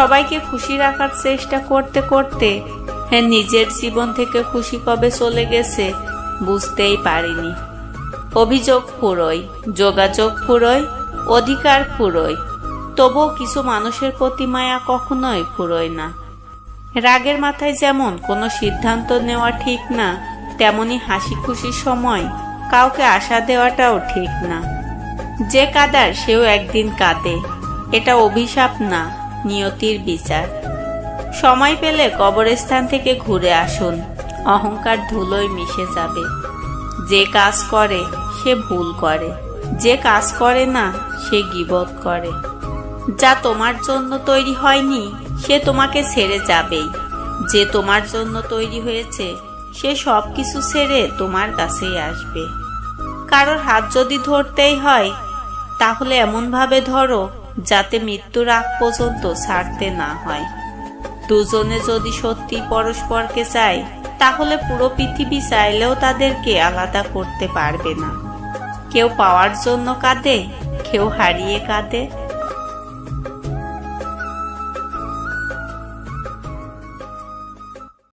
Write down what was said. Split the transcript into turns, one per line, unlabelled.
সবাইকে খুশি রাখার চেষ্টা করতে করতে নিজের জীবন থেকে খুশি কবে চলে গেছে বুঝতেই পারিনি। অভিযোগ ফুরোয়, যোগাযোগ ফুরোয়, অধিকার ফুরোয়, তবুও কিছু মানুষের প্রতি মায়া কখনোই ফুরোয় না। রাগের মাথায় যেমন কোনো সিদ্ধান্ত নেওয়া ঠিক না, তেমনি হাসি খুশির সময় কাউকে আশা দেওয়াটাও ঠিক না। যে কাঁদার সেও একদিন কাঁদে, এটা অভিশাপ না, নিয়তির বিচার। সময় পেলে কবরস্থান থেকে ঘুরে আসুন, অহংকার ধুলোয় মিশে যাবে। যে কাজ করে সে ভুল করে, যে কাজ করে না সে গীবত করে। যা তোমার জন্য তৈরি হয়নি সে তোমাকে ছেড়ে যাবেই, যে তোমার জন্য তৈরি হয়েছে সে সব কিছু ছেড়ে তোমার কাছেই আসবে। কারোর হাত যদি ধরতেই হয় তাহলে এমনভাবে ধরো যাতে মৃত্যুর আগ পর্যন্ত ছাড়তে না হয়। দুজনে যদি সত্যি পরস্পরকে চায় তাহলে পুরো পৃথিবী চাইলেও তাদেরকে আলাদা করতে পারবে না। কেউ পাওয়ার জন্য কাঁদে, কেউ হারিয়ে কাঁদে,